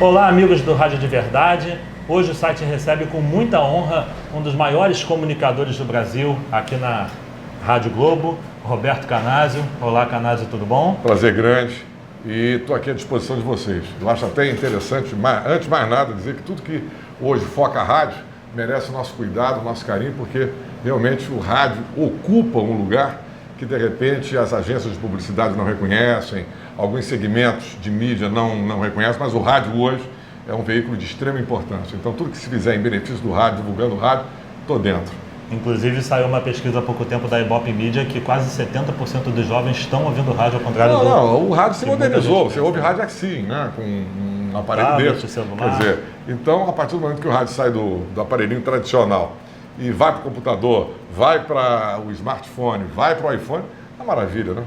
Olá, amigos do Rádio de Verdade. Hoje o site recebe com muita honra um dos maiores comunicadores do Brasil aqui na Rádio Globo, Roberto Canazio. Olá, Canazio, tudo bom? Prazer grande e estou aqui à disposição de vocês. Eu acho até interessante, antes de mais nada, dizer que tudo que hoje foca a rádio merece o nosso cuidado, o nosso carinho, porque realmente o rádio ocupa um lugar que de repente as agências de publicidade não reconhecem, alguns segmentos de mídia não reconhecem, mas o rádio hoje é um veículo de extrema importância. Então tudo que se fizer em benefício do rádio, divulgando o rádio, estou dentro. Inclusive saiu uma pesquisa há pouco tempo da Ibope Mídia que quase 70% dos jovens estão ouvindo rádio, ao contrário do... Não, o rádio se modernizou, você ouve rádio assim, né, com um aparelho desse. Celular. Quer dizer, então a partir do momento que o rádio sai do aparelhinho tradicional e vai para o computador, vai para o smartphone, vai para o iPhone, é uma maravilha, né?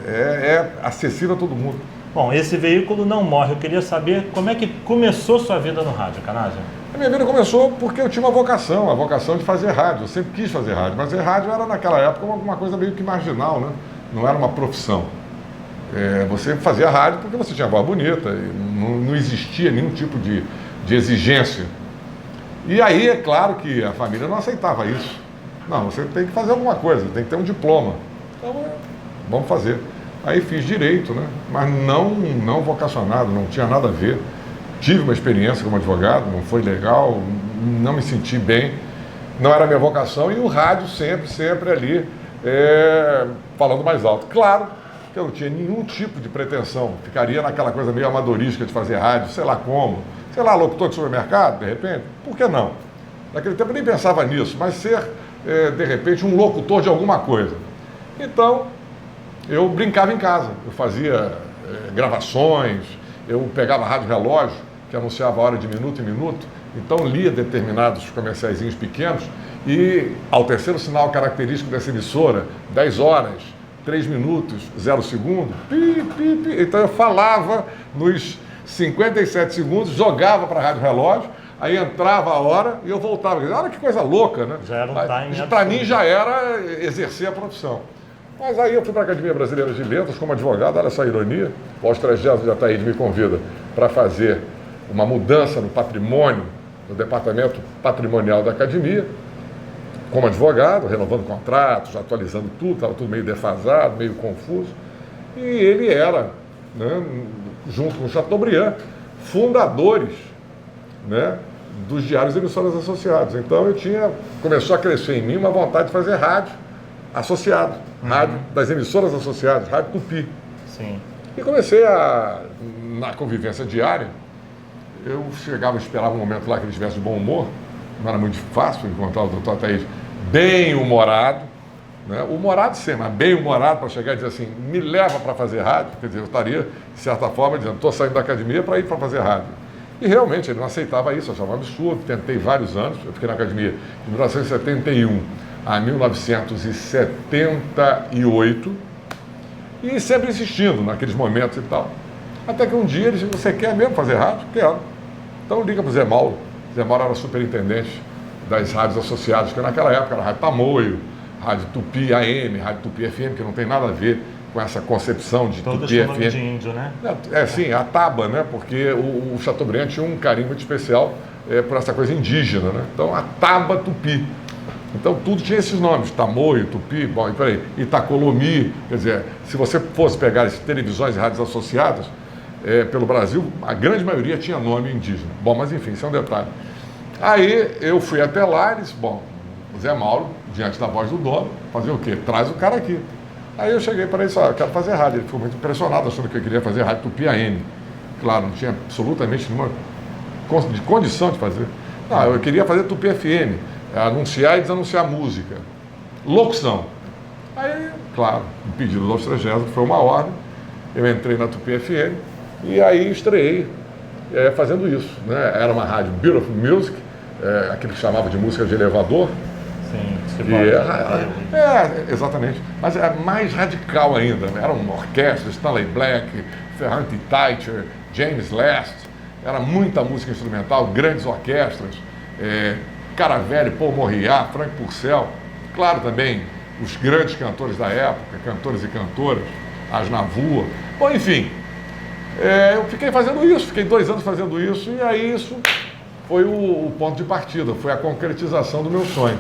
É acessível a todo mundo. Bom, esse veículo não morre. Eu queria saber como é que começou sua vida no rádio, Canazio. A minha vida começou porque eu tinha uma vocação, a vocação de fazer rádio. Eu sempre quis fazer rádio, mas rádio era naquela época uma coisa meio que marginal, né? Não era uma profissão. Você fazia rádio porque você tinha voz bonita, não existia nenhum tipo de exigência. E aí, é claro que a família não aceitava isso. Não, você tem que fazer alguma coisa, tem que ter um diploma. Então, vamos fazer. Aí fiz direito, né? Mas não vocacionado, não tinha nada a ver. Tive uma experiência como advogado, não foi legal, não me senti bem, não era a minha vocação, e o rádio sempre ali, falando mais alto. Claro que eu não tinha nenhum tipo de pretensão, ficaria naquela coisa meio amadorística de fazer rádio, sei lá como, sei lá, locutor de supermercado, de repente, por que não? Naquele tempo eu nem pensava nisso, mas ser, de repente, um locutor de alguma coisa. Então, eu brincava em casa, eu fazia gravações, eu pegava rádio relógio, que anunciava a hora de minuto em minuto, então lia determinados comerciaizinhos pequenos e ao terceiro sinal característico dessa emissora, 10 horas, 3 minutos, 0 segundo, pi, pi, pi. Então eu falava nos 57 segundos, jogava para a rádio relógio, aí entrava a hora e eu voltava. Olha que coisa louca, né? Já era um time. Para mim já era exercer a profissão. Mas aí eu fui para a Academia Brasileira de Letras como advogado, olha essa ironia, o Austregésimo de Ataíde me convida para fazer uma mudança no patrimônio, no departamento patrimonial da Academia, como advogado, renovando contratos, atualizando tudo, estava tudo meio defasado, meio confuso, e ele era, né, junto com o Chateaubriand, fundadores, né, dos Diários e Emissoras Associados. Então começou a crescer em mim uma vontade de fazer rádio associado, rádio das emissoras associadas, Rádio Tupi. Sim. E comecei na convivência diária, eu chegava, esperava um momento lá que ele estivesse de bom humor, não era muito fácil encontrar o doutor Ataíde bem-humorado, né? Humorado sempre, mas bem-humorado para chegar e dizer assim, me leva para fazer rádio, quer dizer, eu estaria, de certa forma, dizendo, estou saindo da academia para ir para fazer rádio. E realmente ele não aceitava isso, achava um absurdo, tentei vários anos, eu fiquei na academia de 1971 a 1978, e sempre insistindo naqueles momentos e tal. Até que um dia ele disse, você quer mesmo fazer rádio? Quero. Então liga para o Zé Mauro. Zé Mauro era superintendente das rádios associadas, que naquela época era Rádio Tamoio, Rádio Tupi AM, Rádio Tupi FM, que não tem nada a ver com essa concepção de todos Tupi chamam FM. de índio, né? Sim, a Taba, né? Porque o Chateaubriand tinha um carinho muito especial por essa coisa indígena, né? Então a Taba Tupi. Então tudo tinha esses nomes, Tamoio, Tupi, bom, Itacolomi, quer dizer, se você fosse pegar as televisões e rádios associadas pelo Brasil, a grande maioria tinha nome indígena. Bom, mas enfim, isso é um detalhe. Aí eu fui até lá e disse, bom, o Zé Mauro, diante da voz do dono, fazer o quê? Traz o cara aqui. Aí eu cheguei para ele e disse, eu quero fazer rádio. Ele ficou muito impressionado, achando que eu queria fazer rádio Tupi AM. Claro, não tinha absolutamente nenhuma condição de fazer. Não, eu queria fazer Tupi FM, anunciar e desanunciar música. Locução. Aí, claro, o pedido do Austregésimo foi uma ordem, eu entrei na Tupi FM e aí estreei fazendo isso, né? Era uma rádio Beautiful Music, aquilo que chamava de música de elevador. Sim, exatamente. Mas é mais radical ainda, né? Eram orquestras, Stanley Black, Ferrante Teicher, James Last, era muita música instrumental, grandes orquestras, Caravelli, Paul Morriat, Frank Purcell, claro também os grandes cantores da época, cantores e cantoras, Asnavour, bom, enfim. Eu fiquei fazendo isso, fiquei 2 anos fazendo isso, e aí isso foi o ponto de partida, foi a concretização do meu sonho.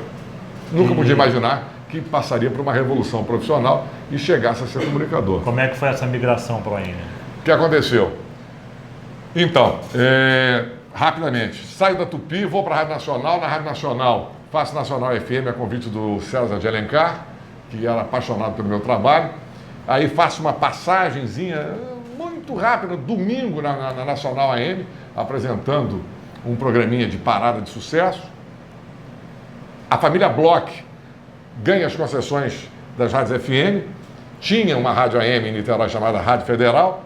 Nunca podia imaginar que passaria por uma revolução profissional e chegasse a ser comunicador. Como é que foi essa migração para o AM? O que aconteceu? Então, rapidamente, saio da Tupi, vou para a Rádio Nacional. Na Rádio Nacional, faço Nacional FM a convite do César de Alencar, que era apaixonado pelo meu trabalho. Aí faço uma passagenzinha muito rápida, domingo na Nacional AM, apresentando um programinha de parada de sucesso. A família Bloch ganha as concessões das rádios FM. Tinha uma rádio AM em Niterói chamada Rádio Federal.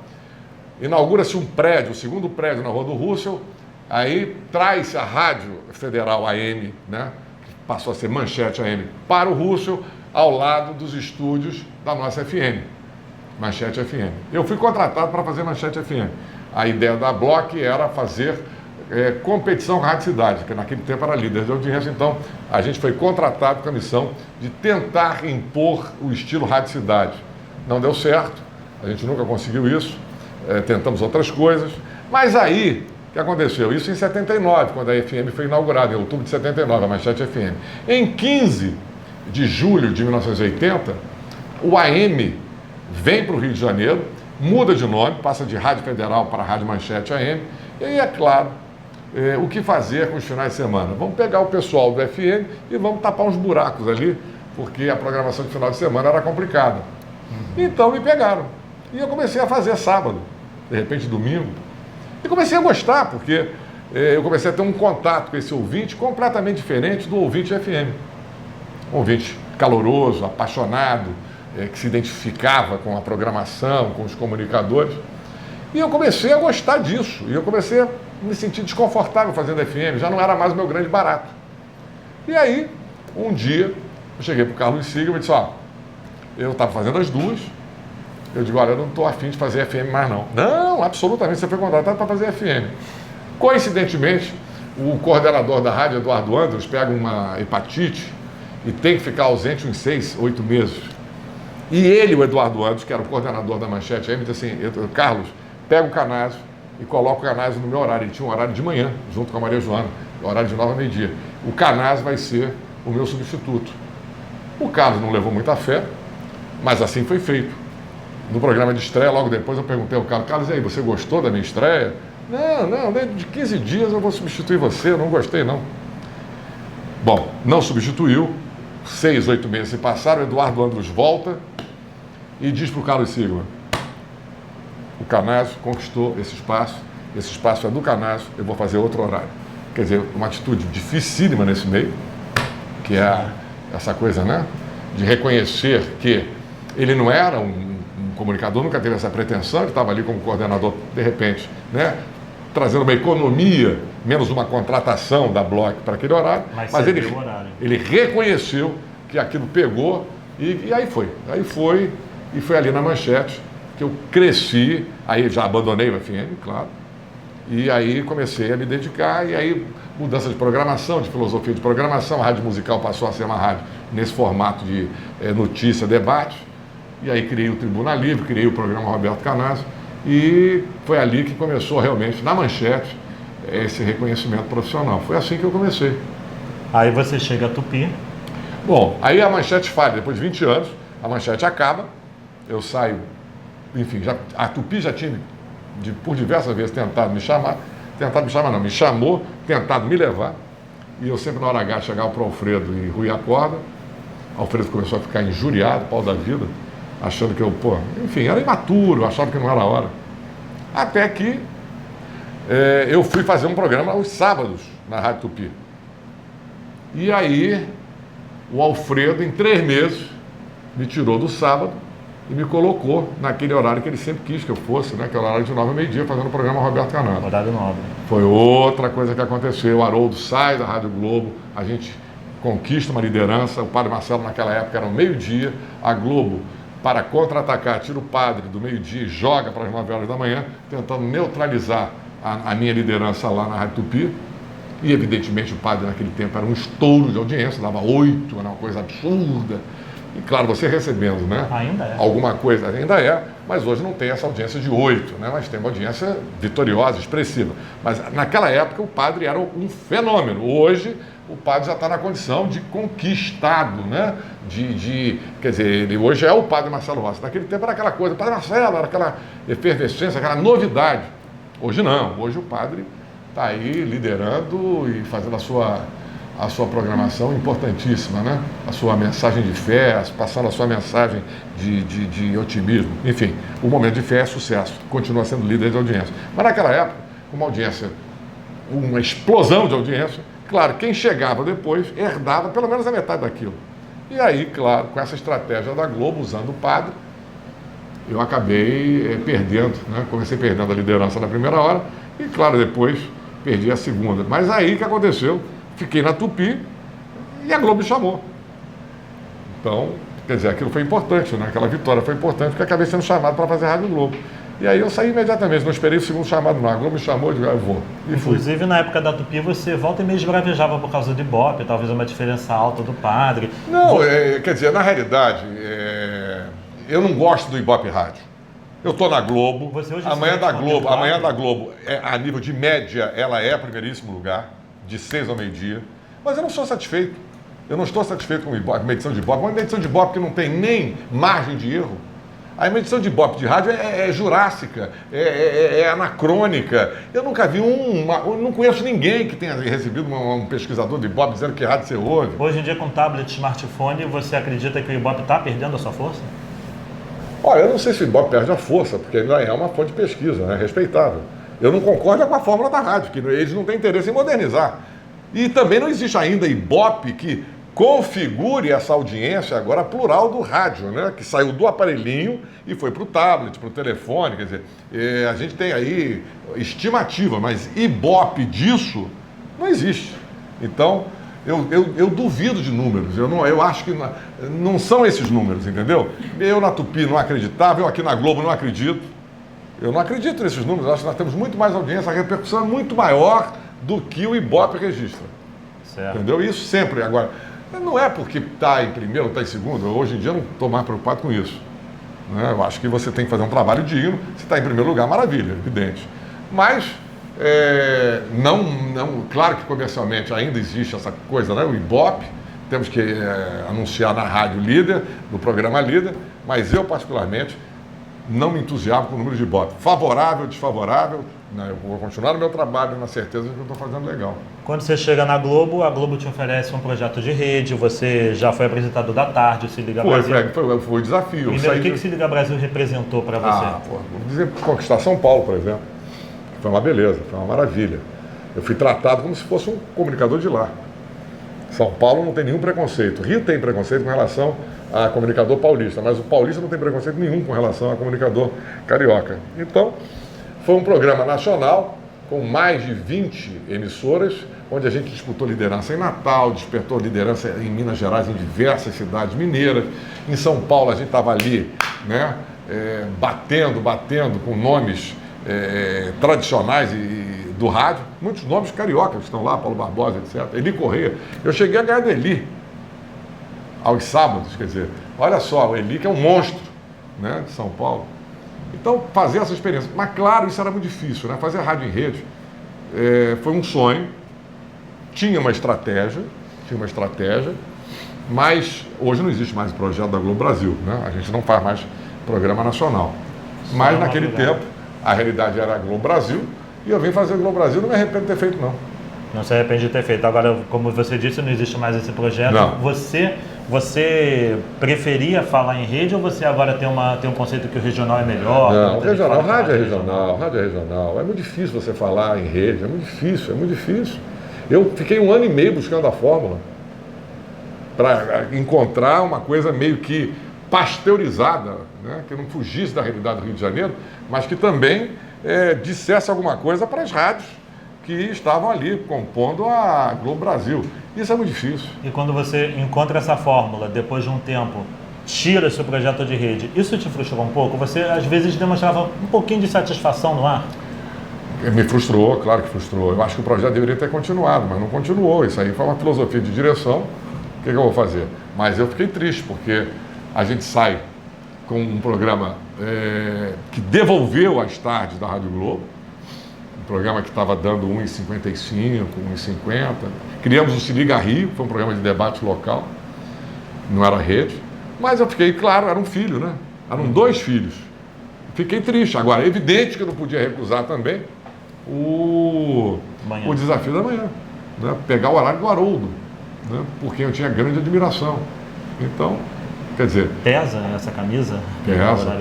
Inaugura-se um prédio, o segundo prédio na Rua do Russell. Aí traz a Rádio Federal AM, né, que passou a ser Manchete AM, para o Russell, ao lado dos estúdios da nossa FM, Manchete FM. Eu fui contratado para fazer Manchete FM. A ideia da Bloch era fazer competição com a Rádio Cidade, que naquele tempo era líder de audiência. Então, a gente foi contratado com a missão de tentar impor o estilo Rádio Cidade. Não deu certo, a gente nunca conseguiu isso, tentamos outras coisas, mas aí, o que aconteceu? Isso em 79, quando a FM foi inaugurada, em outubro de 79, a Manchete FM. Em 15 de julho de 1980, o AM vem para o Rio de Janeiro, muda de nome, passa de Rádio Federal para Rádio Manchete AM, e aí, é claro, o que fazer com os finais de semana? Vamos pegar o pessoal do FM e vamos tapar uns buracos ali, porque a programação de final de semana era complicada. Então me pegaram. E eu comecei a fazer sábado, de repente domingo, e comecei a gostar, porque eu comecei a ter um contato com esse ouvinte completamente diferente do ouvinte FM. Um ouvinte caloroso, apaixonado, que se identificava com a programação, com os comunicadores. E eu comecei a gostar disso. E eu comecei a me sentir desconfortável fazendo FM. Já não era mais o meu grande barato. E aí, um dia, eu cheguei para o Carlos Sigma e disse, eu estava fazendo as duas. Eu digo, olha, eu não estou afim de fazer FM mais não. Não, absolutamente, você foi contratado para fazer FM. Coincidentemente, o coordenador da rádio, Eduardo Andros, pega uma hepatite e tem que ficar ausente uns 6, 8 meses. E ele, o Eduardo Andros, que era o coordenador da Manchete, aí me disse assim, Carlos, pega o Canásio e coloca o Canásio no meu horário. Ele tinha um horário de manhã, junto com a Maria Joana, horário de 9 a meio-dia. O Canásio vai ser o meu substituto. O Carlos não levou muita fé, mas assim foi feito. No programa de estreia, logo depois, eu perguntei ao Carlos, e aí, você gostou da minha estreia? Não, dentro de 15 dias eu vou substituir você, eu não gostei não. Bom, não substituiu, 6, 8 meses se passaram, o Eduardo Andros volta e diz para o Carlos Sigma, o Canásio conquistou esse espaço é do Canásio, eu vou fazer outro horário. Quer dizer, uma atitude dificílima nesse meio, que é essa coisa, né, de reconhecer que ele não era um comunicador, nunca teve essa pretensão, ele estava ali como coordenador, de repente, né, trazendo uma economia, menos uma contratação da Bloch para aquele horário, mas ele reconheceu que aquilo pegou e aí foi. E foi ali na Manchete que eu cresci, aí já abandonei o FM, claro, e aí comecei a me dedicar, e aí mudança de programação, de filosofia de programação, a rádio musical passou a ser uma rádio nesse formato de notícia, debate, e aí criei o Tribuna Livre, criei o programa Roberto Canásio, e foi ali que começou realmente, na Manchete, esse reconhecimento profissional. Foi assim que eu comecei. Aí você chega a Tupi. Bom, aí a Manchete falha, depois de 20 anos, a Manchete acaba, eu saio, enfim, a Tupi já tinha, por diversas vezes, me chamou, tentado me levar, e eu sempre na hora H chegava para o Alfredo e ruía a corda. Alfredo começou a ficar injuriado, pau da vida, achando que eu, enfim, era imaturo, achava que não era a hora. Até que eu fui fazer um programa aos sábados na Rádio Tupi. E aí, o Alfredo, em 3 meses, me tirou do sábado e me colocou naquele horário que ele sempre quis que eu fosse, né? Que era o horário de 9 a meio-dia, fazendo o programa Roberto Canásio. Horário nobre. Foi outra coisa que aconteceu. O Haroldo sai da Rádio Globo, a gente conquista uma liderança. O Padre Marcelo, naquela época, era o meio-dia. A Globo, para contra-atacar, tira o padre do meio-dia e joga para as 9 horas da manhã, tentando neutralizar a minha liderança lá na Rádio Tupi. E, evidentemente, o padre naquele tempo era um estouro de audiência, dava 8, era uma coisa absurda. E claro, você recebendo, né? Ainda é. Alguma coisa, ainda é, mas hoje não tem essa audiência de 8, né? Mas tem uma audiência vitoriosa, expressiva. Mas naquela época o padre era um fenômeno. Hoje o padre já está na condição de conquistado, né? Quer dizer, ele hoje é o padre Marcelo Rossi. Naquele tempo era aquela coisa, o padre Marcelo era aquela efervescência, aquela novidade. Hoje não, hoje o padre está aí liderando e fazendo a sua programação importantíssima, né? A sua mensagem de fé, passando a sua mensagem de otimismo. Enfim, o momento de fé é sucesso, continua sendo líder de audiência. Mas naquela época, uma audiência, uma explosão de audiência, claro, quem chegava depois herdava pelo menos a metade daquilo. E aí, claro, com essa estratégia da Globo, usando o padre, eu acabei perdendo, né? Comecei perdendo a liderança na primeira hora e, claro, depois perdi a segunda. Mas aí o que aconteceu? Fiquei na Tupi e a Globo me chamou. Então, quer dizer, aquilo foi importante, né? Aquela vitória foi importante, porque acabei sendo chamado para fazer Rádio Globo. E aí eu saí imediatamente, não esperei o segundo chamado não. A Globo me chamou, eu disse, eu vou. E Inclusive, fui. na época da Tupi, você volta e meio esbravejava por causa do Ibope, talvez uma diferença alta do padre. Não, quer dizer, na realidade, eu não gosto do Ibope Rádio. Eu estou na Globo, amanhã da Globo, a nível de média, ela é primeiríssimo lugar, de 6 ao meio-dia, mas eu não sou satisfeito. Eu não estou satisfeito com a medição de Ibope, uma medição de Ibope que não tem nem margem de erro. A medição de Ibope de rádio é jurássica, é anacrônica. Eu nunca vi eu não conheço ninguém que tenha recebido um pesquisador de Ibope dizendo que rádio você ouve. Hoje em dia, com tablet, smartphone, você acredita que o Ibope está perdendo a sua força? Olha, eu não sei se o Ibope perde a força, porque ainda é uma fonte de pesquisa, né? Respeitável. Eu não concordo com a fórmula da rádio, que eles não têm interesse em modernizar. E também não existe ainda Ibope que configure essa audiência agora plural do rádio, né? Que saiu do aparelhinho e foi para o tablet, para o telefone. Quer dizer, a gente tem aí estimativa, mas Ibope disso não existe. Então, eu duvido de números. Eu acho que não são esses números, entendeu? Eu na Tupi não acreditava, eu aqui na Globo não acredito. Eu não acredito nesses números. Eu acho que nós temos muito mais audiência, a repercussão é muito maior do que o Ibope registra. Certo. Entendeu? Isso sempre. Agora, não é porque está em primeiro ou está em segundo. Hoje em dia eu não estou mais preocupado com isso. Né? Eu acho que você tem que fazer um trabalho digno. Se está em primeiro lugar, maravilha, evidente. Mas, claro que comercialmente ainda existe essa coisa, né? O Ibope, temos que anunciar na rádio líder, no programa líder, mas eu particularmente não me entusiasmo com o número de Ibope. Favorável, desfavorável, né? Eu vou continuar no meu trabalho na certeza de que eu estou fazendo legal. Quando você chega na Globo, a Globo te oferece um projeto de rede, você já foi apresentador da tarde, o Se Liga Brasil. Foi o desafio. Primeiro, o que o Se Liga Brasil representou para você? Vou dizer, conquistar São Paulo, por exemplo. Foi uma beleza, foi uma maravilha. Eu fui tratado como se fosse um comunicador de lá. São Paulo não tem nenhum preconceito. Rio tem preconceito com relação a comunicador paulista, mas o paulista não tem preconceito nenhum com relação a comunicador carioca. Então, foi um programa nacional com mais de 20 emissoras, onde a gente disputou liderança em Natal, despertou liderança em Minas Gerais, em diversas cidades mineiras. Em São Paulo a gente estava ali, né, batendo com nomes tradicionais do rádio, muitos nomes cariocas estão lá, Paulo Barbosa, etc. Eli Corrêa. Eu cheguei a ganhar do Eli aos sábados, quer dizer, olha só, o Eli que é um monstro, né, de São Paulo. Então, fazer essa experiência. Mas, claro, isso era muito difícil, né? Fazer rádio em rede foi um sonho, tinha uma estratégia, mas hoje não existe mais o projeto da Globo Brasil, né? A gente não faz mais programa nacional. Mas, naquele tempo, a realidade era a Globo Brasil, e eu vim fazer o Globo Brasil, não me arrependo de ter feito, não. Não se arrepende de ter feito. Agora, como você disse, não existe mais esse projeto. Não. Você preferia falar em rede ou você agora tem um conceito que o regional é melhor? Não, regional, rádio é regional. É muito difícil você falar em rede, é muito difícil. Eu fiquei 1 ano e meio buscando a fórmula para encontrar uma coisa meio que pasteurizada, né? Que não fugisse da realidade do Rio de Janeiro, mas que também dissesse alguma coisa para as rádios que estavam ali compondo a Globo Brasil. Isso é muito difícil. E quando você encontra essa fórmula, depois de um tempo, tira esse projeto de rede, isso te frustrou um pouco? Você, às vezes, demonstrava um pouquinho de satisfação no ar? Me frustrou, claro que frustrou. Eu acho que o projeto deveria ter continuado, mas não continuou. Isso aí foi uma filosofia de direção. O que eu vou fazer? Mas eu fiquei triste, porque a gente sai com um programa que devolveu as tardes da Rádio Globo, um programa que estava dando 1,55, 1,50. Criamos o Se Liga Rio, que foi um programa de debate local, não era rede. Mas eu fiquei, claro, era um filho, né? Eram 2 filhos. Fiquei triste. Agora, é evidente que eu não podia recusar também o desafio da manhã, né? Pegar o horário do Haroldo, né? Por quem eu tinha grande admiração. Então, quer dizer... Pesa essa camisa? Pesa.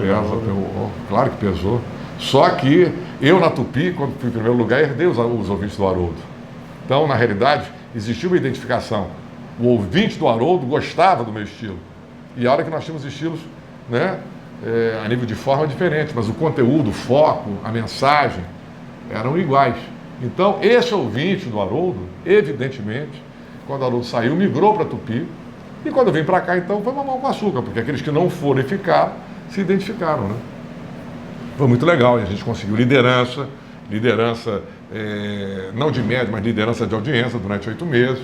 Claro que pesou. Só que eu, na Tupi, quando fui em primeiro lugar, herdei os ouvintes do Haroldo. Então, na realidade, existia uma identificação. O ouvinte do Haroldo gostava do meu estilo. E a hora que nós tínhamos estilos, né, a nível de forma diferente, mas o conteúdo, o foco, a mensagem eram iguais. Então, esse ouvinte do Haroldo, evidentemente, quando o Haroldo saiu, migrou para Tupi. E quando eu vim para cá, então, foi mamão com açúcar, porque aqueles que não foram e ficaram, se identificaram, né? Foi muito legal, e a gente conseguiu liderança não de média, mas liderança de audiência durante 8 meses.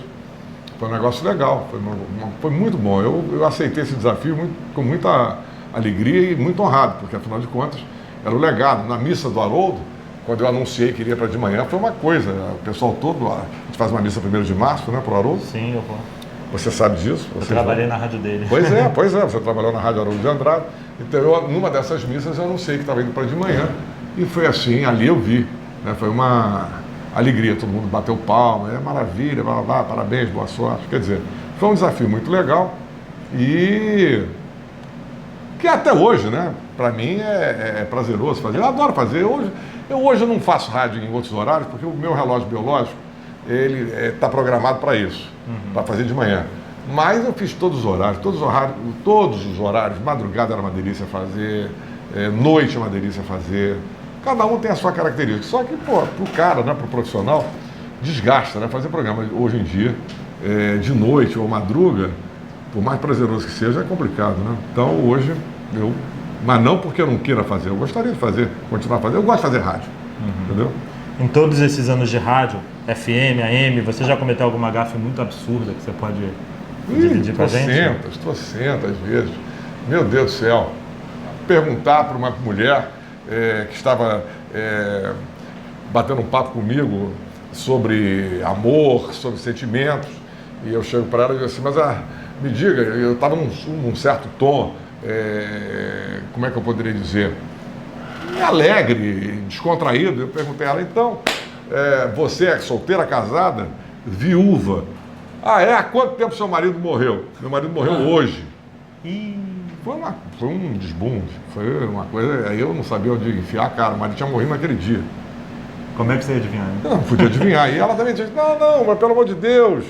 Foi um negócio legal, foi muito bom. Eu aceitei esse desafio com muita alegria e muito honrado, porque afinal de contas era o legado. Na missa do Haroldo, quando eu anunciei que iria para de manhã, foi uma coisa. O pessoal todo, a gente faz uma missa 1º de março, né, para o Haroldo? Sim, eu vou. Você sabe disso? Eu trabalhei na rádio dele. Pois é, você trabalhou na Rádio Haroldo de Andrade. Então, numa dessas missas, eu anunciei que estava indo para de manhã. E foi assim, ali eu vi. Né, foi uma alegria, todo mundo bateu palma, maravilha, blá, blá, blá, parabéns, boa sorte. Quer dizer, foi um desafio muito legal e que até hoje, né, para mim é prazeroso fazer. Eu adoro fazer. Hoje eu não faço rádio em outros horários, porque o meu relógio biológico, ele está programado para isso, para fazer de manhã. Mas eu fiz todos os horários, madrugada era uma delícia fazer, noite é uma delícia fazer. Cada um tem a sua característica. Só que, pro cara, né, pro profissional, desgasta, né? Fazer programa hoje em dia, de noite ou madruga, por mais prazeroso que seja, é complicado, né? Então, hoje, mas não porque eu não queira fazer, eu gostaria de fazer, continuar fazendo. Eu gosto de fazer rádio, entendeu? Em todos esses anos de rádio, FM, AM, você já cometeu alguma gafe muito absurda que você pode dividir com a gente? Trocentas vezes. Meu Deus do céu. Perguntar para uma mulher que estava batendo um papo comigo sobre amor, sobre sentimentos, e eu chego para ela e digo assim, mas me diga, eu estava num certo tom, como é que eu poderia dizer? Alegre, descontraído. Eu perguntei a ela, então, você é solteira, casada, viúva? Há quanto tempo seu marido morreu? Meu marido morreu hoje. Foi um desbunde, foi uma coisa, aí eu não sabia onde enfiar a cara, o marido tinha morrido naquele dia. Como é que você ia adivinhar? Eu não podia adivinhar. E ela também disse, não, mas pelo amor de Deus,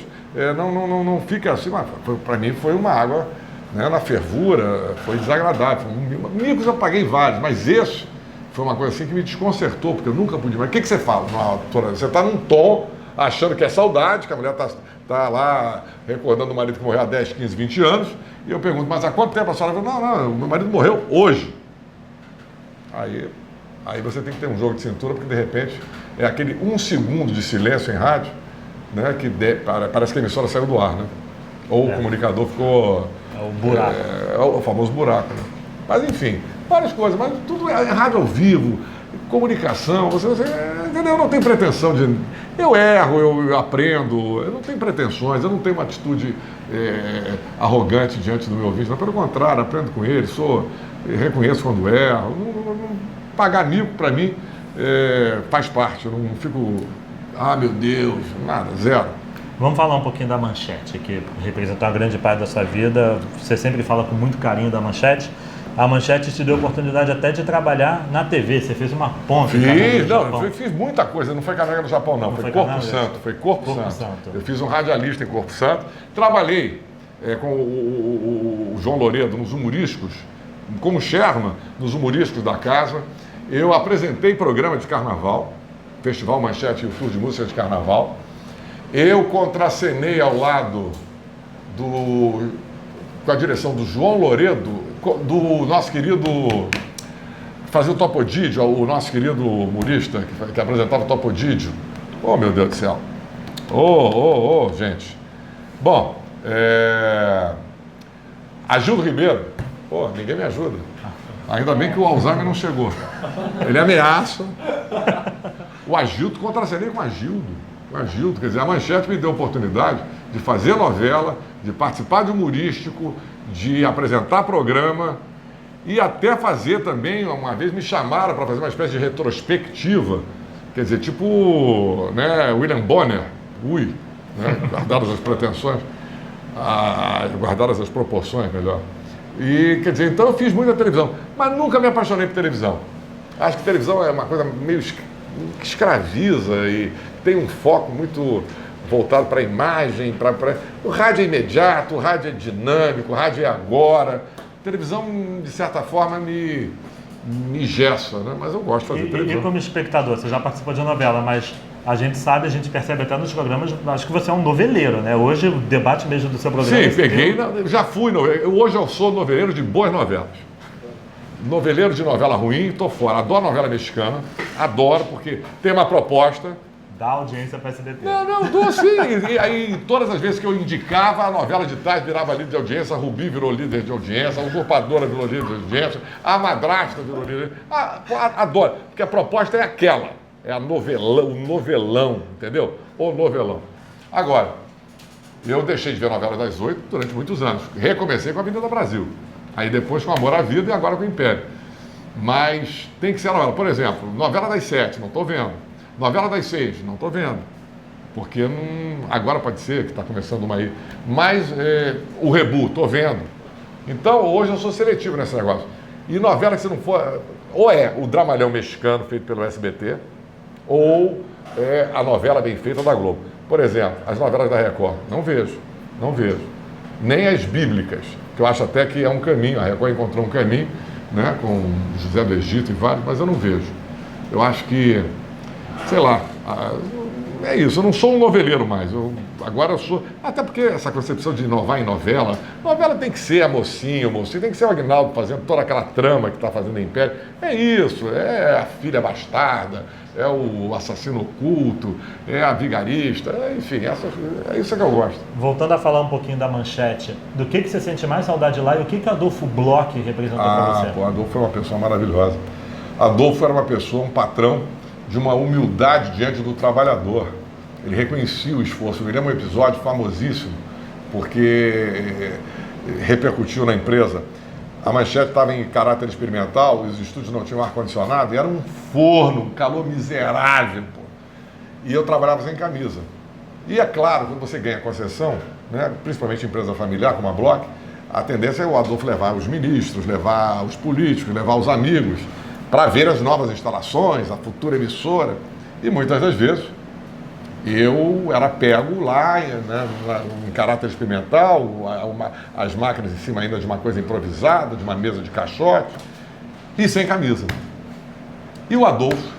não fica assim. Mas para mim foi uma água, né, na fervura, foi desagradável. Micos eu paguei vários, mas esse foi uma coisa assim que me desconcertou, porque eu nunca podia. Mas o que você fala? Você está num tom, achando que é saudade, que a mulher está lá recordando o marido que morreu há 10, 15, 20 anos, e eu pergunto, mas há quanto tempo a senhora falou? Não, meu marido morreu hoje. Aí você tem que ter um jogo de cintura, porque de repente é aquele 1 segundo de silêncio em rádio, né, que parece que a emissora saiu do ar, né? Ou o comunicador ficou... o buraco. O famoso buraco, né? Mas enfim, várias coisas, mas tudo é rádio ao vivo, comunicação, você entendeu? Eu não tenho pretensão de... Eu erro, eu aprendo, eu não tenho pretensões, eu não tenho uma atitude arrogante diante do meu ouvinte, mas pelo contrário, aprendo com ele, reconheço quando erro. Pagar mico para mim faz parte, eu não fico, meu Deus, nada, zero. Vamos falar um pouquinho da Manchete, que representou uma grande parte da sua vida. Você sempre fala com muito carinho da Manchete. A Manchete te deu a oportunidade até de trabalhar na TV. Você fez uma ponte. Fiz muita coisa. Não foi Canário no Japão, não. Foi Corpo Santo. Foi Corpo Santo. Eu fiz um radialista em Corpo Santo. Trabalhei com o João Loredo nos humorísticos, como Sherman, nos humorísticos da casa. Eu apresentei programa de carnaval, Festival Manchete e o Furo de Música de Carnaval. Eu contracenei ao lado com a direção do João Loredo, do nosso querido, fazia o Topodídio, o nosso querido humorista que apresentava o Topodídio. Oh, meu Deus do céu. Gente. Bom, Agildo Ribeiro, pô, ninguém me ajuda. Ainda bem que o Alzheimer não chegou. Ele ameaça. O Agildo, contracenei com o Agildo. O Agildo, quer dizer, a Manchete me deu a oportunidade de fazer novela, de participar de humorístico, de apresentar programa e até fazer também, uma vez me chamaram para fazer uma espécie de retrospectiva, quer dizer, tipo, né, William Bonner, né, guardadas as pretensões, guardadas as proporções, melhor. E, quer dizer, então eu fiz muita televisão, mas nunca me apaixonei por televisão. Acho que televisão é uma coisa meio que escraviza e tem um foco muito voltado para a imagem, o rádio é imediato, o rádio é dinâmico, o rádio é agora. Televisão, de certa forma, me engessa, né? Mas eu gosto de fazer televisão. E como espectador, você já participou de novela, mas a gente sabe, a gente percebe até nos programas, acho que você é um noveleiro, né? Hoje, o debate mesmo do seu programa... Sim, peguei, já fui noveleiro. Hoje eu sou noveleiro de boas novelas. Noveleiro de novela ruim, tô fora. Adoro novela mexicana, adoro, porque tem uma proposta. Dá audiência para SBT. Não, dou sim. E aí, todas as vezes que eu indicava, a novela de tarde virava líder de audiência, a Rubi virou líder de audiência, a Usurpadora virou líder de audiência, a Madrasta virou líder. Adoro, porque a proposta é aquela. É a novelão, o novelão, entendeu? O novelão. Agora, eu deixei de ver novela das 8 durante muitos anos. Recomecei com a Avenida Brasil. Aí depois com Amor à Vida e agora com o Império. Mas tem que ser a novela. Por exemplo, novela das 7, não estou vendo. Novela das 6, não estou vendo. Porque não... agora pode ser que está começando uma aí. Mas o Rebu, estou vendo. Então hoje eu sou seletivo nesse negócio. E novela que se não for... Ou é o dramalhão mexicano feito pelo SBT, ou é a novela bem feita da Globo. Por exemplo, as novelas da Record. Não vejo. Nem as bíblicas, que eu acho até que é um caminho. A Record encontrou um caminho, né, com José do Egito e vários, mas eu não vejo. Eu acho que, sei lá, é isso. Eu não sou um noveleiro mais. Agora eu sou... Até porque essa concepção de inovar em novela tem que ser a mocinha, o mocinho, tem que ser o Aguinaldo fazendo toda aquela trama que está fazendo em Império. É isso, é a filha bastarda, é o assassino oculto, é a vigarista, enfim, é isso que eu gosto. Voltando a falar um pouquinho da Manchete, do que você sente mais saudade lá e o que Adolfo Bloch representou para você? Pô, Adolfo é uma pessoa maravilhosa. Adolfo era uma pessoa, um patrão de uma humildade diante do trabalhador. Ele reconhecia o esforço. Eu lembro um episódio famosíssimo, porque repercutiu na empresa. A Manchete estava em caráter experimental, os estúdios não tinham ar-condicionado, e era um forno, um calor miserável, pô. E eu trabalhava sem camisa. E é claro, quando você ganha concessão, né, principalmente em empresa familiar, como a Bloch, a tendência é o Adolfo levar os ministros, levar os políticos, levar os amigos, para ver as novas instalações, a futura emissora. E muitas das vezes eu era pego lá, né, em caráter experimental, as máquinas em cima ainda de uma coisa improvisada, de uma mesa de caixote, e sem camisa. E o Adolfo,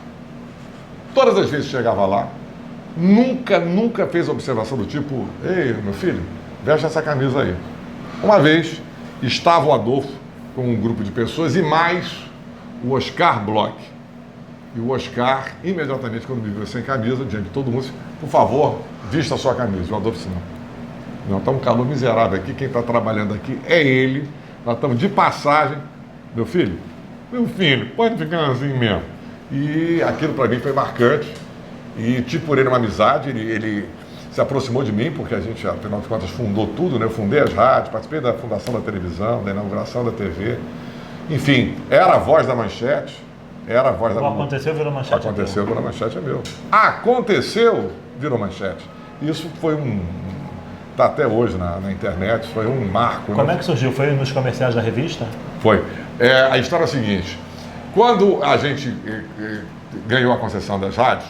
todas as vezes que chegava lá, nunca fez observação do tipo: ei, meu filho, veste essa camisa aí. Uma vez estava o Adolfo com um grupo de pessoas e mais o Oscar Bloch. E o Oscar, imediatamente, quando me viu sem camisa, diante de todo mundo, disse: por favor, vista a sua camisa. O Adolfo disse: não, está um calor miserável aqui, quem está trabalhando aqui é ele, nós estamos de passagem. Meu filho, pode ficar assim mesmo. E aquilo para mim foi marcante, e tive por ele uma amizade. Ele se aproximou de mim, porque a gente, afinal de contas, fundou tudo, né? Eu fundei as rádios, participei da fundação da televisão, da inauguração da TV. Enfim, era a voz da Manchete. Era a voz da... Aconteceu, virou Manchete. Aconteceu, virou Manchete, é meu. Aconteceu, virou Manchete. Isso foi está até hoje na internet, foi um marco. Como é que surgiu? Foi nos comerciais da revista? Foi. A história é a seguinte: quando a gente ganhou a concessão das rádios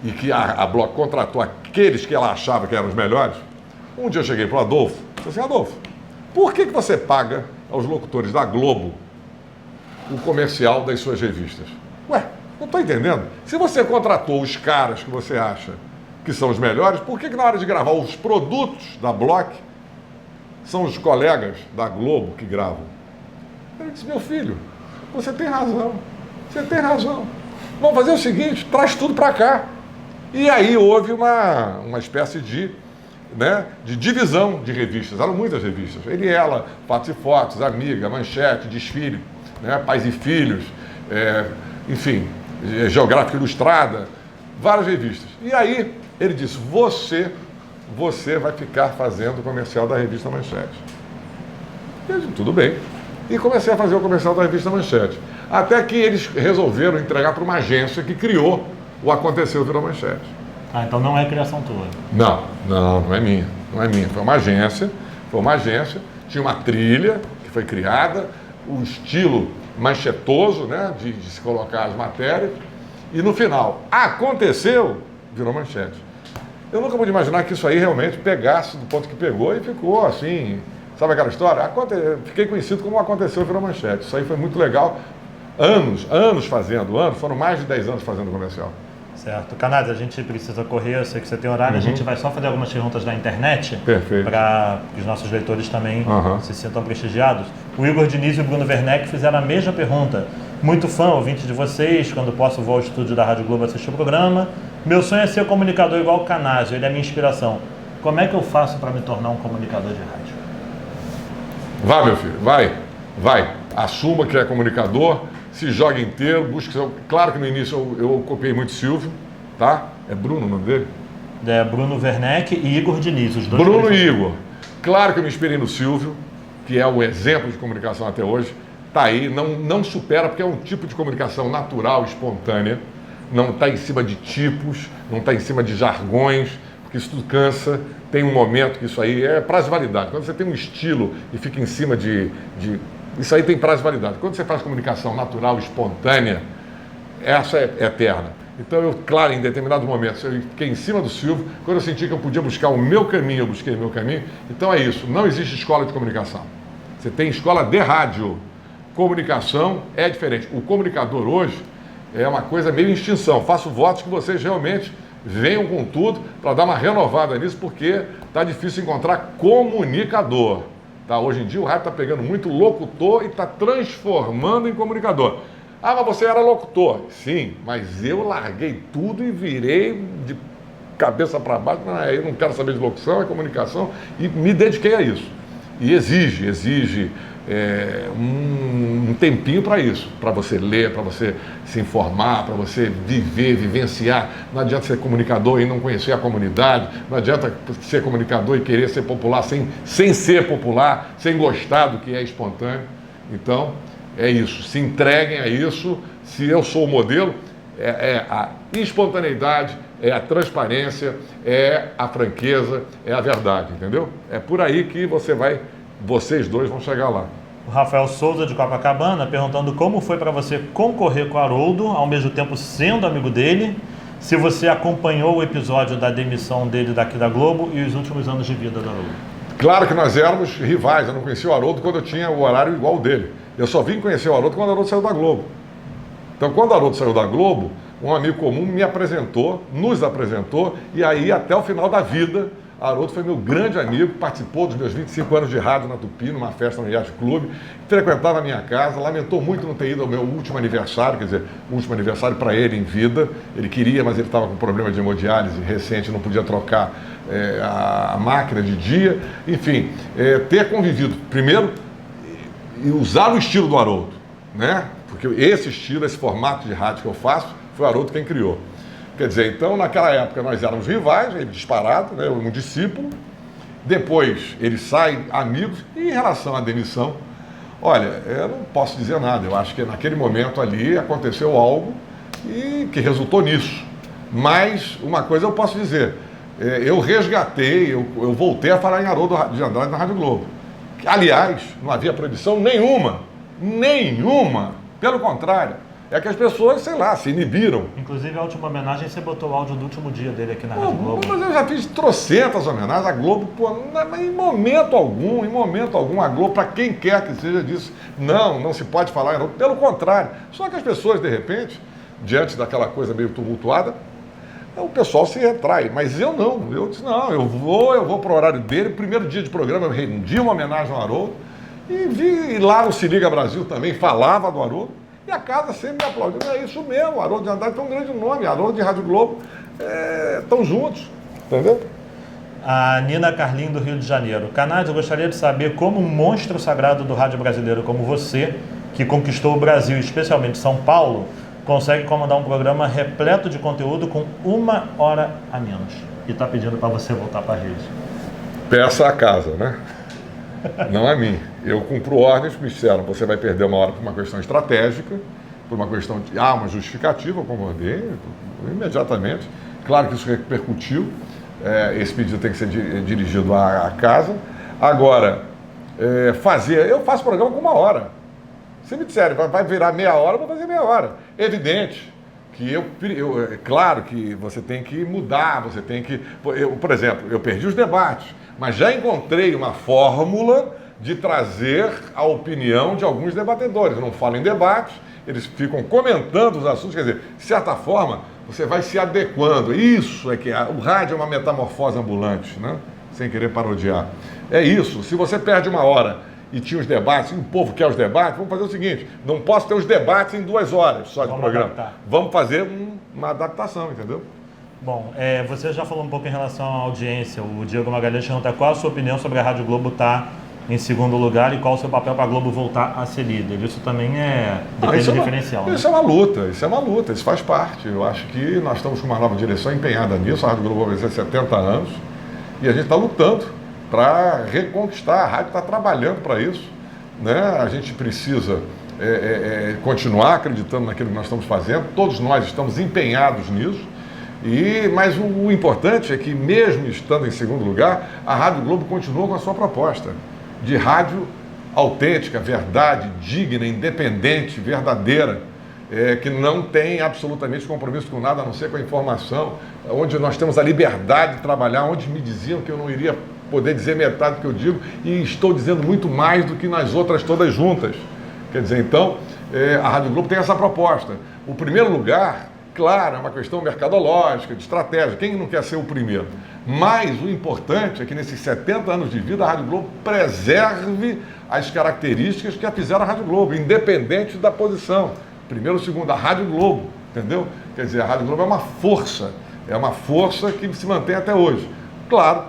e que a Bloch contratou aqueles que ela achava que eram os melhores, um dia eu cheguei para o Adolfo e disse assim: Adolfo, por que você paga aos locutores da Globo o comercial das suas revistas? Ué, não estou entendendo. Se você contratou os caras que você acha que são os melhores, por que na hora de gravar os produtos da Bloch são os colegas da Globo que gravam? Ele disse: meu filho, você tem razão. Vamos fazer o seguinte, traz tudo para cá. E aí houve uma espécie de né, de divisão de revistas, eram muitas revistas. Ele e Ela, Fatos e Fotos, Amiga, Manchete, Desfile, né, Pais e Filhos, enfim, Geográfica Ilustrada, várias revistas. E aí ele disse, você vai ficar fazendo o comercial da revista Manchete. Eu disse, tudo bem. E comecei a fazer o comercial da revista Manchete. Até que eles resolveram entregar para uma agência que criou o Aconteceu Virou Manchete. Ah, então não é criação tua? Não é minha. Não é minha. Foi uma agência, tinha uma trilha que foi criada, o estilo manchetoso, né, de se colocar as matérias, e no final, aconteceu, virou Manchete. Eu nunca pude imaginar que isso aí realmente pegasse do ponto que pegou e ficou assim, sabe aquela história? Fiquei conhecido como Aconteceu, virou Manchete. Isso aí foi muito legal. Anos fazendo, foram mais de 10 anos fazendo comercial. Certo. Canazzi, a gente precisa correr, eu sei que você tem horário, a gente vai só fazer algumas perguntas na internet. Perfeito. Para que os nossos leitores também se sintam prestigiados. O Igor Diniz e o Bruno Werneck fizeram a mesma pergunta. Muito fã, ouvinte de vocês, quando posso vou ao estúdio da Rádio Globo assistir o programa. Meu sonho é ser comunicador igual o Canazzi, ele é a minha inspiração. Como é que eu faço para me tornar um comunicador de rádio? Vai, meu filho, vai. Assuma que é comunicador, se joga inteiro, busque... Claro que no início eu copiei muito Silvio, tá? É Bruno o nome dele? É Bruno Werneck e Igor Diniz, os dois. Bruno e Igor. Claro que eu me inspirei no Silvio, que é o exemplo de comunicação até hoje. Tá aí, não supera, porque é um tipo de comunicação natural, espontânea. Não está em cima de tipos, não está em cima de jargões, porque isso tudo cansa. Tem um momento que isso aí é prazo de validade. Quando você tem um estilo e fica em cima isso aí tem prazo de validade. Quando você faz comunicação natural, espontânea, essa é eterna. Então, claro, em determinados momentos, eu fiquei em cima do Silvio. Quando eu senti que eu podia buscar o meu caminho, eu busquei o meu caminho. Então, é isso. Não existe escola de comunicação. Você tem escola de rádio. Comunicação é diferente. O comunicador hoje é uma coisa meio em extinção. Faço votos que vocês realmente venham com tudo para dar uma renovada nisso, porque está difícil encontrar comunicador. Tá? Hoje em dia o rádio está pegando muito locutor e está transformando em comunicador. Ah, mas você era locutor. Sim, mas eu larguei tudo e virei de cabeça para baixo. Não, eu não quero saber de locução, é comunicação, e me dediquei a isso. E exige um tempinho para isso, para você ler, para você se informar, para você vivenciar. Não adianta ser comunicador e não conhecer a comunidade, não adianta ser comunicador e querer ser popular sem ser popular, sem gostar do que é espontâneo. Então, é isso, se entreguem a isso. Se eu sou o modelo, é a espontaneidade, é a transparência, é a franqueza, é a verdade, entendeu? É por aí que vocês dois vão chegar lá. O Rafael Souza, de Copacabana, perguntando como foi para você concorrer com o Haroldo, ao mesmo tempo sendo amigo dele, se você acompanhou o episódio da demissão dele daqui da Globo e os últimos anos de vida do Haroldo. Claro que nós éramos rivais, eu não conhecia o Haroldo quando eu tinha o horário igual dele. Eu só vim conhecer o Haroldo quando o Haroldo saiu da Globo. Então, quando o Haroldo saiu da Globo, um amigo comum nos apresentou, e aí até o final da vida, Haroldo foi meu grande amigo, participou dos meus 25 anos de rádio na Tupi, numa festa no Yacht Clube, frequentava a minha casa, lamentou muito não ter ido ao meu último aniversário, quer dizer, o último aniversário para ele em vida. Ele queria, mas ele estava com problema de hemodiálise recente, não podia trocar a máquina de dia. Enfim, ter convivido, primeiro, e usar o estilo do Haroldo, né? Porque esse estilo, esse formato de rádio que eu faço, foi o Haroldo quem criou. Quer dizer, então, naquela época nós éramos rivais, ele disparado, né, um discípulo. Depois ele sai amigos. E em relação à demissão, olha, eu não posso dizer nada. Eu acho que naquele momento ali aconteceu algo e que resultou nisso. Mas uma coisa eu posso dizer, eu resgatei, eu voltei a falar em Haroldo de Andrade na Rádio Globo. Aliás, não havia proibição nenhuma. Pelo contrário. É que as pessoas, sei lá, se inibiram. Inclusive, a última homenagem, você botou o áudio do último dia dele aqui na Rádio Globo. Mas eu já fiz trocentas homenagens. A Globo, em momento algum, a Globo, para quem quer que seja, disse, não se pode falar. Pelo contrário. Só que as pessoas, de repente, diante daquela coisa meio tumultuada, o pessoal se retrai. Mas eu não. Eu disse, não, eu vou para o horário dele. Primeiro dia de programa, eu rendi uma homenagem ao Haroldo. E lá no Se Liga Brasil também falava do Haroldo. E a casa sempre me aplaudiu. É isso mesmo, Haroldo de Andrade tem um grande nome, Haroldo de Rádio Globo estão juntos, entendeu? A Nina Carlin, do Rio de Janeiro. Canais, eu gostaria de saber como um monstro sagrado do rádio brasileiro como você, que conquistou o Brasil, especialmente São Paulo, consegue comandar um programa repleto de conteúdo com 1 hora a menos. E está pedindo para você voltar para a rede. Peça a casa, né? Não a mim. Eu cumpro ordens que me disseram, você vai perder 1 hora por uma questão estratégica, por uma questão de... uma justificativa, eu concordei imediatamente. Claro que isso repercutiu. Esse pedido tem que ser dirigido à casa. Agora, eu faço programa com 1 hora. Se me disserem, vai virar meia hora, eu vou fazer meia hora. Evidente que claro que você tem que mudar, você tem que... por exemplo, eu perdi os debates, mas já encontrei uma fórmula de trazer a opinião de alguns debatedores. Eu não falo em debates, eles ficam comentando os assuntos, quer dizer, de certa forma, você vai se adequando. Isso é que o rádio é uma metamorfose ambulante, né? Sem querer parodiar. É isso. Se você perde 1 hora e tinha os debates, e o povo quer os debates, vamos fazer o seguinte, não posso ter os debates em 2 horas só de programa. Adaptar. Vamos fazer uma adaptação, entendeu? Bom, você já falou um pouco em relação à audiência. O Diego Magalhães pergunta qual a sua opinião sobre a Rádio Globo estar em segundo lugar e qual o seu papel para a Globo voltar a ser líder. Isso também depende do diferencial. Isso é uma luta, isso faz parte. Eu acho que nós estamos com uma nova direção empenhada nisso, a Rádio Globo vai fazer 70 anos e a gente está lutando para reconquistar, a rádio está trabalhando para isso, né? A gente precisa continuar acreditando naquilo que nós estamos fazendo, todos nós estamos empenhados nisso, mas o importante é que mesmo estando em segundo lugar, a Rádio Globo continua com a sua proposta de rádio autêntica, verdade, digna, independente, verdadeira, que não tem absolutamente compromisso com nada, a não ser com a informação, onde nós temos a liberdade de trabalhar, onde me diziam que eu não iria poder dizer metade do que eu digo, e estou dizendo muito mais do que nas outras todas juntas. Quer dizer, então, a Rádio Globo tem essa proposta. O primeiro lugar, claro, é uma questão mercadológica, de estratégia, quem não quer ser o primeiro? Mas o importante é que nesses 70 anos de vida a Rádio Globo preserve as características que a fizeram a Rádio Globo, independente da posição. Primeiro ou segundo, a Rádio Globo, entendeu? Quer dizer, a Rádio Globo é uma força que se mantém até hoje. Claro,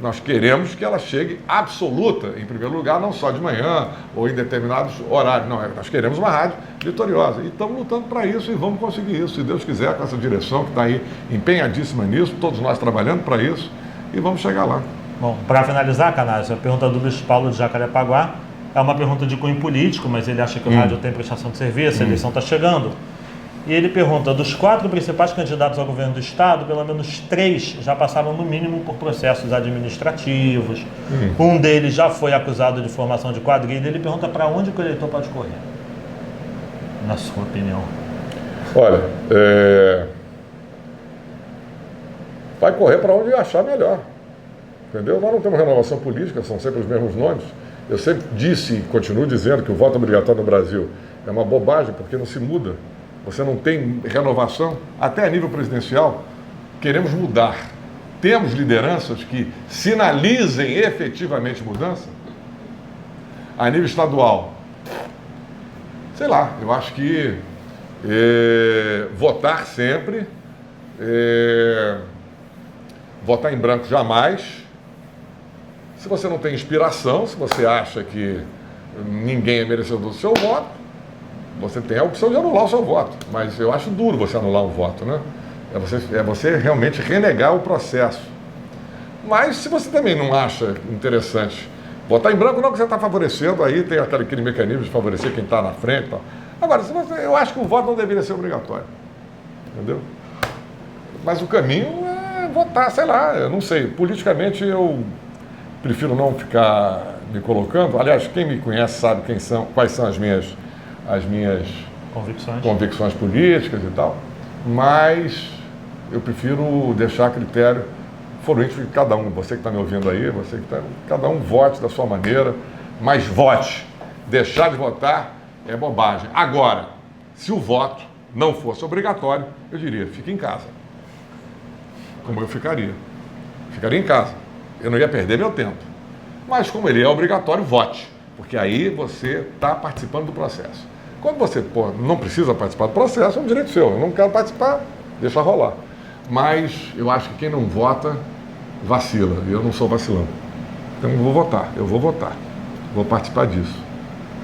nós queremos que ela chegue absoluta, em primeiro lugar, não só de manhã ou em determinados horários. Não, nós queremos uma rádio vitoriosa. E estamos lutando para isso e vamos conseguir isso, se Deus quiser, com essa direção que está aí empenhadíssima nisso, todos nós trabalhando para isso, e vamos chegar lá. Bom, para finalizar, Canais, a pergunta do Luiz Paulo de Jacarepaguá é uma pergunta de cunho político, mas ele acha que o rádio tem prestação de serviço, a eleição está chegando. E ele pergunta, dos 4 principais candidatos ao governo do Estado, pelo menos 3 já passaram no mínimo por processos administrativos. Um deles já foi acusado de formação de quadrilha. Ele pergunta para onde que o eleitor pode correr, na sua opinião. Olha, vai correr para onde achar melhor. Entendeu? Nós não temos renovação política, são sempre os mesmos nomes. Eu sempre disse e continuo dizendo que o voto obrigatório no Brasil é uma bobagem, porque não se muda. Você não tem renovação, até a nível presidencial, queremos mudar. Temos lideranças que sinalizem efetivamente mudança? A nível estadual, sei lá, eu acho que votar sempre, votar em branco jamais. Se você não tem inspiração, se você acha que ninguém é merecedor do seu voto, você tem a opção de anular o seu voto, mas eu acho duro você anular um voto, né? É você realmente renegar o processo. Mas se você também não acha interessante votar em branco, não, que você está favorecendo, aí tem aquele mecanismo de favorecer quem está na frente e tal. Agora, eu acho que o voto não deveria ser obrigatório, entendeu? Mas o caminho é votar, sei lá, eu não sei. Politicamente eu prefiro não ficar me colocando. Aliás, quem me conhece sabe quais são as minhas convicções políticas e tal, mas eu prefiro deixar a critério político de cada um. Você que está me ouvindo aí, cada um vote da sua maneira, mas vote. Deixar de votar é bobagem. Agora, se o voto não fosse obrigatório, eu diria, fique em casa. Como eu ficaria. Ficaria em casa. Eu não ia perder meu tempo. Mas como ele é obrigatório, vote. Porque aí você está participando do processo. Quando você não precisa participar do processo, é um direito seu. Eu não quero participar, deixa rolar. Mas eu acho que quem não vota vacila, e eu não sou vacilão. Então eu vou votar, vou participar disso.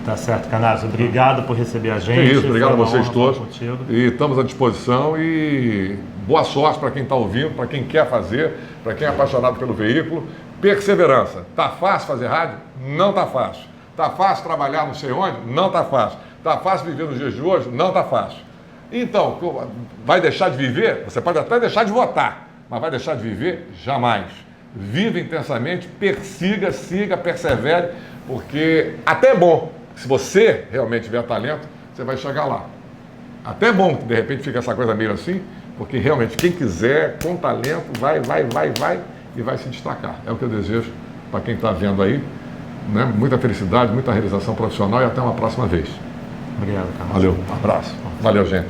Tá certo, Canazzo. Obrigado por receber a gente. É isso, obrigado a Foi uma vocês honra todos. falar contigo. E estamos à disposição e boa sorte para quem está ouvindo, para quem quer fazer, para quem é apaixonado pelo veículo. Perseverança. Tá fácil fazer rádio? Não tá fácil. Tá fácil trabalhar não sei onde? Não tá fácil. Tá fácil viver nos dias de hoje? Não tá fácil. Então, vai deixar de viver? Você pode até deixar de votar, mas vai deixar de viver? Jamais. Viva intensamente, persiga, siga, persevere, porque até é bom. Se você realmente tiver talento, você vai chegar lá. Até é bom que de repente fica essa coisa meio assim, porque realmente quem quiser, com talento, vai e vai se destacar. É o que eu desejo para quem está vendo aí. Né? Muita felicidade, muita realização profissional e até uma próxima vez. Obrigado, Canazzo. Valeu, um abraço. Valeu, gente.